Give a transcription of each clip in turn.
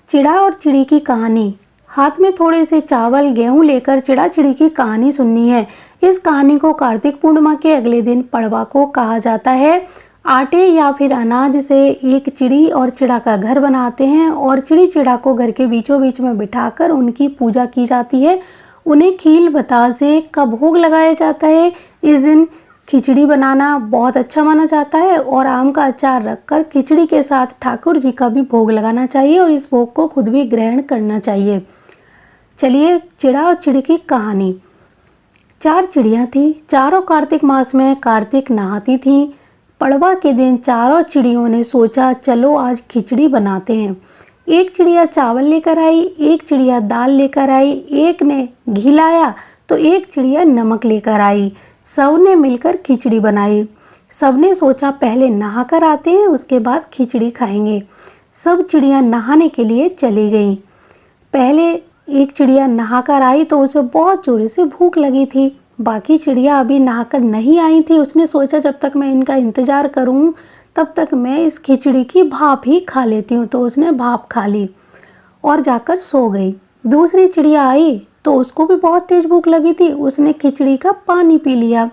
चिड़ा और चिड़ी की कहानी। हाथ में थोड़े से चावल गेहूं लेकर चिड़ा चिड़ी की कहानी सुननी है। इस कहानी को कार्तिक पूर्णिमा के अगले दिन पड़वा को कहा जाता है। आटे या फिर अनाज से एक चिड़ी और चिड़ा का घर बनाते हैं और चिड़ी चिड़ा को घर के बीचों बीच में बिठाकर उनकी पूजा की जाती है। उन्हें खील बतासे का भोग लगाया जाता है। इस दिन खिचड़ी बनाना बहुत अच्छा माना जाता है और आम का अचार रखकर खिचड़ी के साथ ठाकुर जी का भी भोग लगाना चाहिए और इस भोग को खुद भी ग्रहण करना चाहिए। चलिए चिड़ा और चिड़ी की कहानी। 4 चिड़ियाँ थीं। चारों कार्तिक मास में कार्तिक नहाती थीं। पड़वा के दिन चारों चिड़ियों ने सोचा चलो आज खिचड़ी बनाते हैं। एक चिड़िया चावल लेकर आई, एक चिड़िया दाल लेकर आई, एक ने घी लाया तो एक चिड़िया नमक लेकर आई। सब ने मिलकर खिचड़ी बनाई। सब ने सोचा पहले नहा कर आते हैं, उसके बाद खिचड़ी खाएंगे। सब चिड़िया नहाने के लिए चली गईं। पहले एक चिड़िया नहाकर आई तो उसे बहुत जोर से भूख लगी थी। बाकी चिड़िया अभी नहाकर नहीं आई थी। उसने सोचा जब तक मैं इनका इंतज़ार करूं तब तक मैं इस खिचड़ी की भाप ही खा लेती हूँ। तो उसने भाप खा ली और जाकर सो गई। दूसरी चिड़िया आई तो उसको भी बहुत तेज़ भूख लगी थी। उसने खिचड़ी का पानी पी लिया।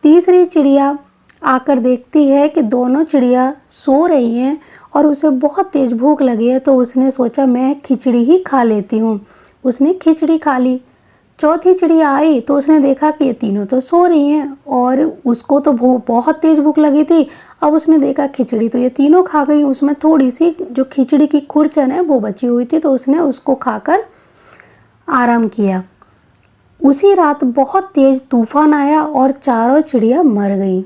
तीसरी चिड़िया आकर देखती है कि दोनों चिड़िया सो रही हैं और उसे बहुत तेज़ भूख लगी है तो उसने सोचा मैं खिचड़ी ही खा लेती हूँ। उसने खिचड़ी खा ली। चौथी चिड़िया आई तो उसने देखा कि ये तीनों तो सो रही हैं और उसको तो बहुत तेज़ भूख लगी थी। अब उसने देखा खिचड़ी तो ये तीनों खा गई। उसमें थोड़ी सी जो खिचड़ी की खुरचन है वो बची हुई थी तो उसने उसको खाकर आराम किया। उसी रात बहुत तेज़ तूफान आया और चारों चिड़िया मर गईं।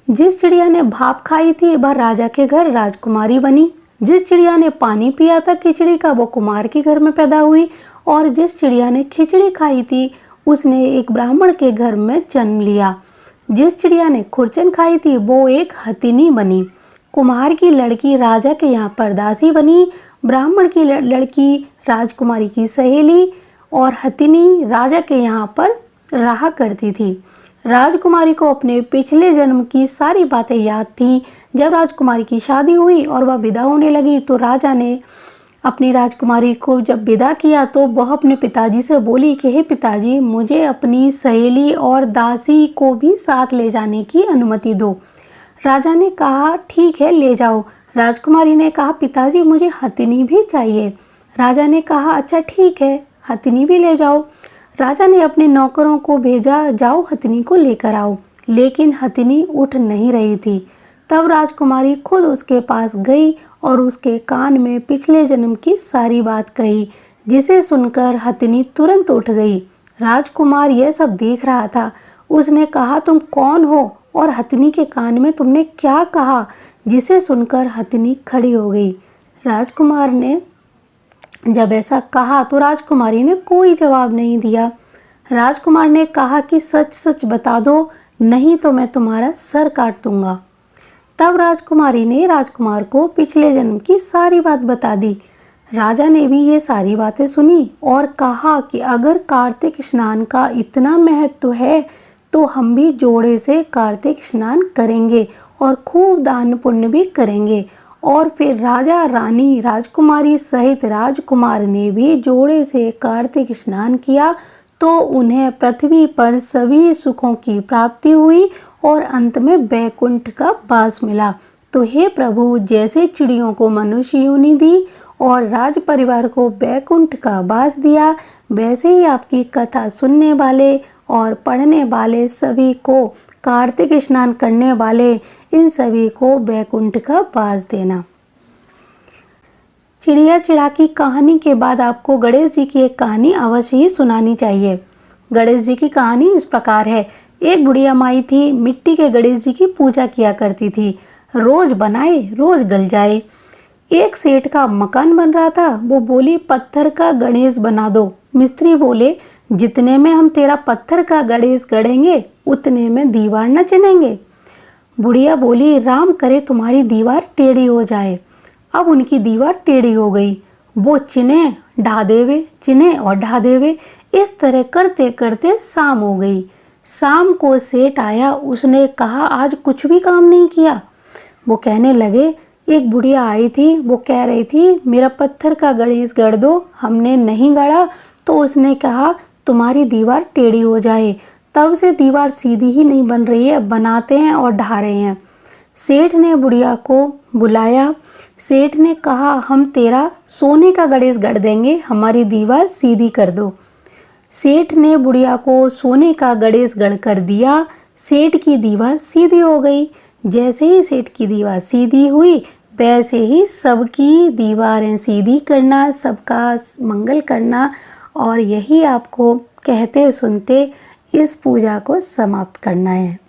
जिस चिड़िया ने भाप खाई थी वह राजा के घर राजकुमारी बनी। जिस चिड़िया ने पानी पिया था खिचड़ी का वो कुमार के घर में पैदा हुई और जिस चिड़िया ने खिचड़ी खाई थी उसने एक ब्राह्मण के घर में जन्म लिया। जिस चिड़िया ने खुरचन खाई थी वो एक हथिनी बनी। कुम्हार की लड़की राजा के यहाँ परदासी बनी। ब्राह्मण की लड़की राजकुमारी की सहेली और हथिनी राजा के यहाँ पर रहा करती थी। राजकुमारी को अपने पिछले जन्म की सारी बातें याद थी। जब राजकुमारी की शादी हुई और वह विदा होने लगी तो राजा ने अपनी राजकुमारी को जब विदा किया तो वह अपने पिताजी से बोली कि हे पिताजी, मुझे अपनी सहेली और दासी को भी साथ ले जाने की अनुमति दो। राजा ने कहा ठीक है ले जाओ। राजकुमारी ने कहा पिताजी मुझे हथिनी भी चाहिए। राजा ने कहा अच्छा ठीक है हथिनी भी ले जाओ। राजा ने अपने नौकरों को भेजा जाओ हथिनी को लेकर आओ, लेकिन हथिनी उठ नहीं रही थी। तब राजकुमारी खुद उसके पास गई और उसके कान में पिछले जन्म की सारी बात कही, जिसे सुनकर हथिनी तुरंत उठ गई। राजकुमार यह सब देख रहा था। उसने कहा तुम कौन हो और हथिनी के कान में तुमने क्या कहा, जिसे सुनकर हथिनी खड़ी हो गई। राजकुमार ने जब ऐसा कहा तो राजकुमारी ने कोई जवाब नहीं दिया। राजकुमार ने कहा कि सच सच बता दो, नहीं तो मैं तुम्हारा सर काट दूंगा। तब राजकुमारी ने राजकुमार को पिछले जन्म की सारी बात बता दी। राजा ने भी ये सारी बातें सुनी और कहा कि अगर कार्तिक स्नान का इतना महत्व है तो हम भी जोड़े से कार्तिक स्नान करेंगे और खूब दान पुण्य भी करेंगे। और फिर राजा रानी राजकुमारी सहित राजकुमार ने भी जोड़े से कार्तिक स्नान किया तो उन्हें पृथ्वी पर सभी सुखों की प्राप्ति हुई और अंत में वैकुंठ का वास मिला। तो हे प्रभु, जैसे चिड़ियों को मनुष्य योनि दी और राज परिवार को वैकुंठ का वास दिया, वैसे ही आपकी कथा सुनने वाले और पढ़ने वाले सभी को, कार्तिक स्नान करने वाले इन सभी को वैकुंठ का वास देना। चिड़िया चिड़ा की कहानी के बाद आपको गणेश जी की एक कहानी अवश्य ही सुनानी चाहिए। गणेश जी की कहानी इस प्रकार है। एक बुढ़िया माई थी, मिट्टी के गणेश जी की पूजा किया करती थी। रोज बनाए रोज गल जाए। एक सेठ का मकान बन रहा था। वो बोली पत्थर का गणेश बना दो। मिस्त्री बोले जितने में हम तेरा पत्थर का गणेश गढ़ेंगे उतने में दीवार न चिनेंगे। बुढ़िया बोली राम करे तुम्हारी दीवार टेढ़ी हो जाए। अब उनकी दीवार टेढ़ी हो गई। वो चिने ढा देवे, चिने और ढा देवे। इस तरह करते करते शाम हो गई। शाम को सेठ आया। उसने कहा आज कुछ भी काम नहीं किया। वो कहने लगे एक बुढ़िया आई थी, वो कह रही थी मेरा पत्थर का गणेश गढ़ दो। हमने नहीं गढ़ा तो उसने कहा तुम्हारी दीवार टेढ़ी हो जाए। तब से दीवार सीधी ही नहीं बन रही है, बनाते हैं और ढा रहे हैं। सेठ ने बुढ़िया को बुलाया। सेठ ने कहा हम तेरा सोने का गणेश गढ़ देंगे, हमारी दीवार सीधी कर दो। सेठ ने बुढ़िया को सोने का गणेश गढ़ कर दिया। सेठ की दीवार सीधी हो गई। जैसे ही सेठ की दीवार सीधी हुई, वैसे ही सबकी दीवारें सीधी करना, सबका मंगल करना, और यही आपको कहते सुनते इस पूजा को समाप्त करना है।